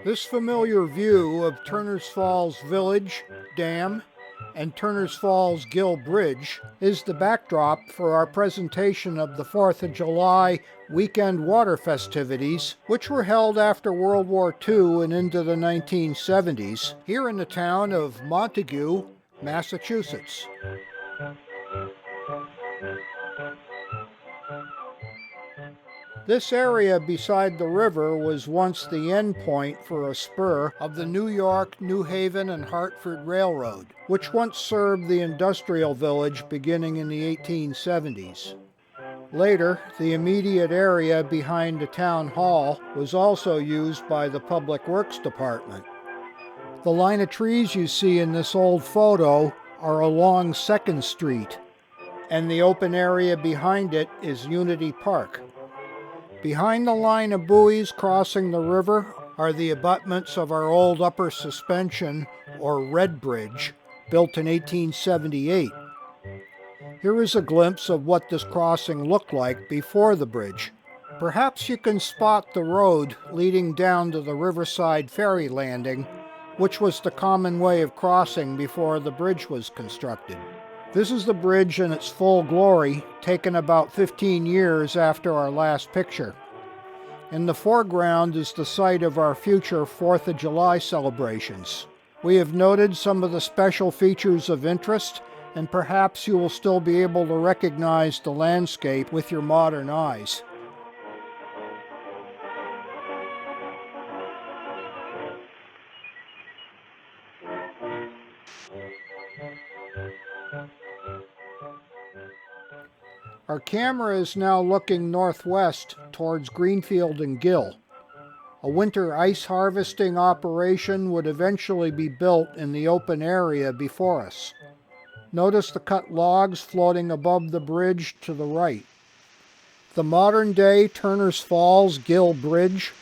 This familiar view of Turners Falls Village, Dam, and Turners Falls Gill Bridge is the backdrop for our presentation of the 4th of July weekend water festivities, which were held after World War II and into the 1970s, here in the town of Montague, Massachusetts. This area beside the river was once the end point for a spur of the New York, New Haven, and Hartford Railroad, which once served the industrial village beginning in the 1870s. Later, the immediate area behind the town hall was also used by the Public Works Department. The line of trees you see in this old photo are along 2nd Street, and the open area behind it is Unity Park. Behind the line of buoys crossing the river are the abutments of our old upper suspension, or Red Bridge, built in 1878. Here is a glimpse of what this crossing looked like before the bridge. Perhaps you can spot the road leading down to the Riverside Ferry Landing, which was the common way of crossing before the bridge was constructed. This is the bridge in its full glory, taken about 15 years after our last picture. In the foreground is the site of our future 4th of July celebrations. We have noted some of the special features of interest, and perhaps you will still be able to recognize the landscape with your modern eyes. Our camera is now looking northwest towards Greenfield and Gill. A winter ice harvesting operation would eventually be built in the open area before us. Notice the cut logs floating above the bridge to the right. The modern-day Turners Falls Gill Bridge,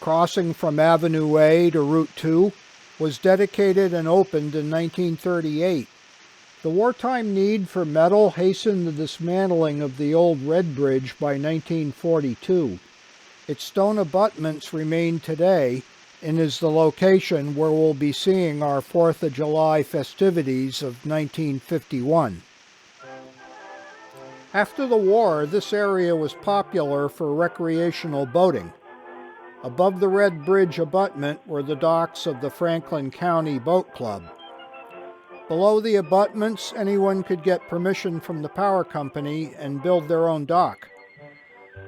crossing from Avenue A to Route 2, was dedicated and opened in 1938. The wartime need for metal hastened the dismantling of the old Red Bridge by 1942. Its stone abutments remain today and is the location where we'll be seeing our 4th of July festivities of 1951. After the war, this area was popular for recreational boating. Above the Red Bridge abutment were the docks of the Franklin County Boat Club. Below the abutments, anyone could get permission from the power company and build their own dock.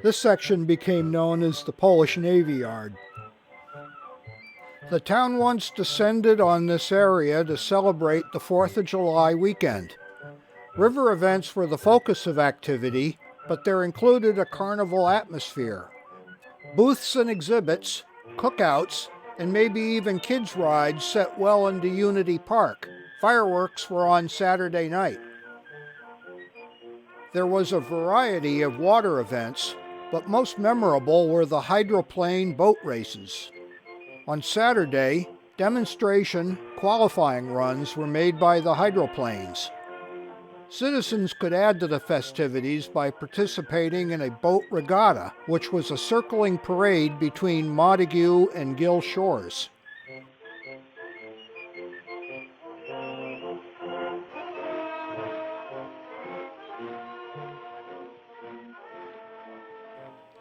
This section became known as the Polish Navy Yard. The town once descended on this area to celebrate the 4th of July weekend. River events were the focus of activity, but there included a carnival atmosphere. Booths and exhibits, cookouts, and maybe even kids' rides set well into Unity Park. Fireworks were on Saturday night. There was a variety of water events, but most memorable were the hydroplane boat races. On Saturday, demonstration qualifying runs were made by the hydroplanes. Citizens could add to the festivities by participating in a boat regatta, which was a circling parade between Montague and Gill shores.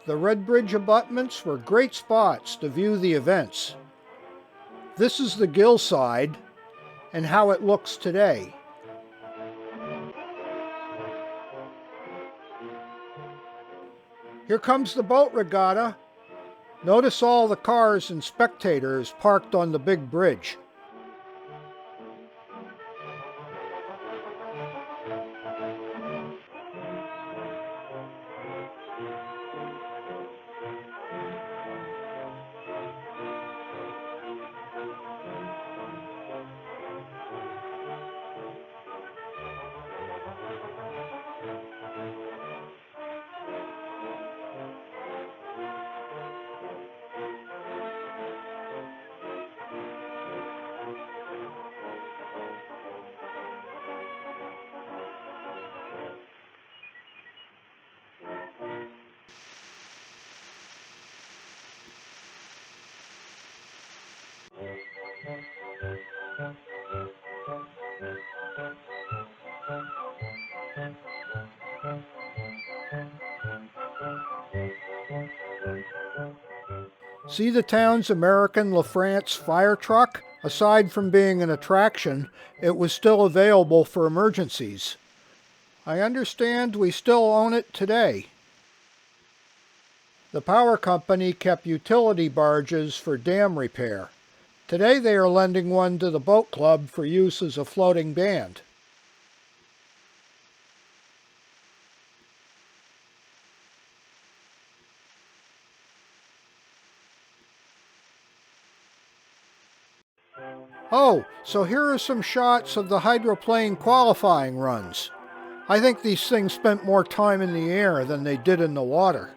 The Red Bridge abutments were great spots to view the events. This is the Gill side and how it looks today. Here comes the boat regatta. Notice all the cars and spectators parked on the big bridge. See the town's American LaFrance fire truck? Aside from being an attraction, it was still available for emergencies. I understand we still own it today. The power company kept utility barges for dam repair. Today they are lending one to the boat club for use as a floating band. Oh, so here are some shots of the hydroplane qualifying runs. I think these things spent more time in the air than they did in the water.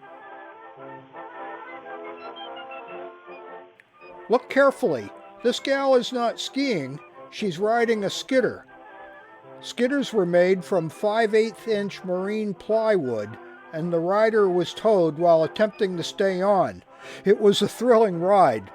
Look carefully. This gal is not skiing, she's riding a skidder. Skidders were made from 5/8" marine plywood, and the rider was towed while attempting to stay on. It was a thrilling ride.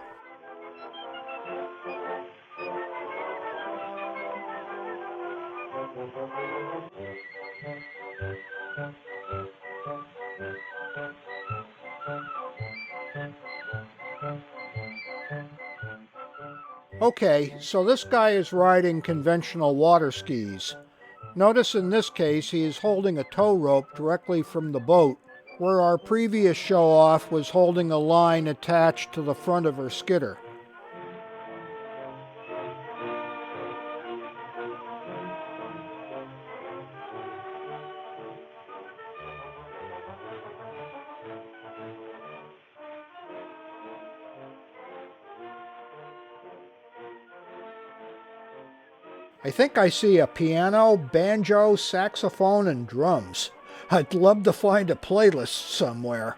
Okay, so this guy is riding conventional water skis. Notice in this case he is holding a tow rope directly from the boat, where our previous show-off was holding a line attached to the front of her skidder. I think I see a piano, banjo, saxophone, and drums. I'd love to find a playlist somewhere.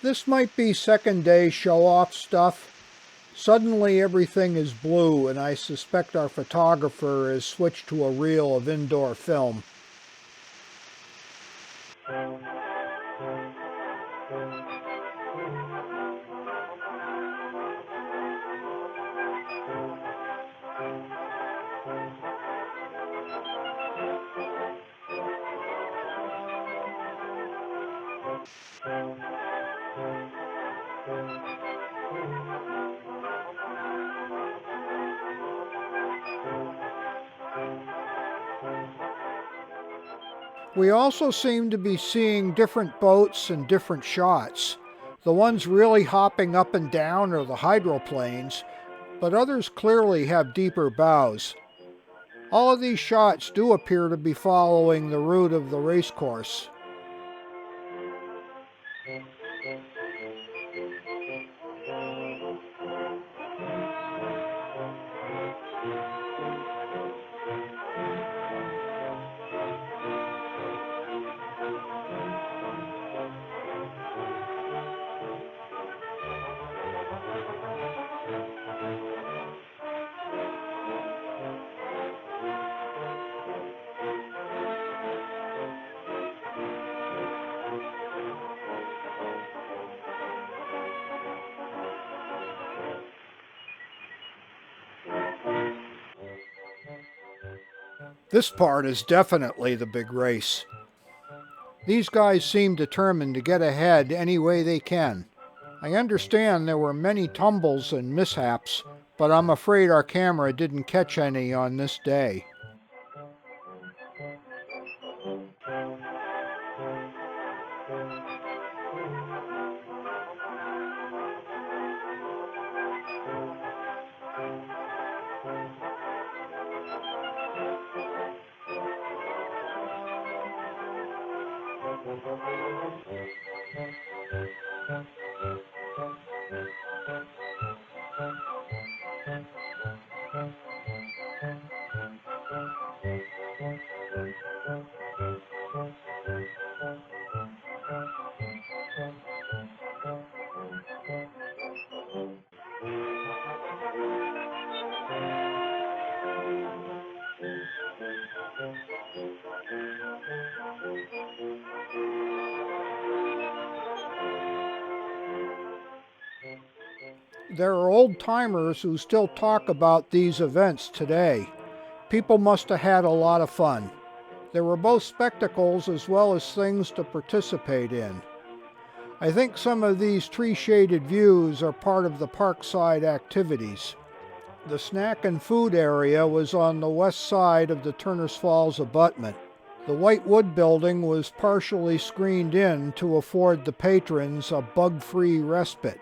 This might be second day show-off stuff. Suddenly everything is blue, and I suspect our photographer has switched to a reel of indoor film. We also seem to be seeing different boats and different shots. The ones really hopping up and down are the hydroplanes, but others clearly have deeper bows. All of these shots do appear to be following the route of the racecourse. This part is definitely the big race. These guys seem determined to get ahead any way they can. I understand there were many tumbles and mishaps, but I'm afraid our camera didn't catch any on this day. There are old-timers who still talk about these events today. People must have had a lot of fun. There were both spectacles as well as things to participate in. I think some of these tree-shaded views are part of the parkside activities. The snack and food area was on the west side of the Turners Falls abutment. The White Wood building was partially screened in to afford the patrons a bug-free respite.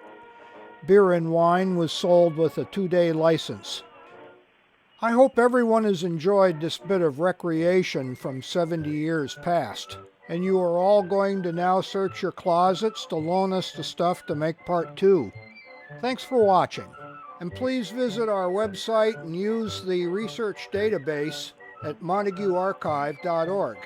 Beer and wine was sold with a 2-day license. I hope everyone has enjoyed this bit of recreation from 70 years past, and you are all going to now search your closets to loan us the stuff to make part 2. Thanks for watching, and please visit our website and use the research database at montaguearchive.org.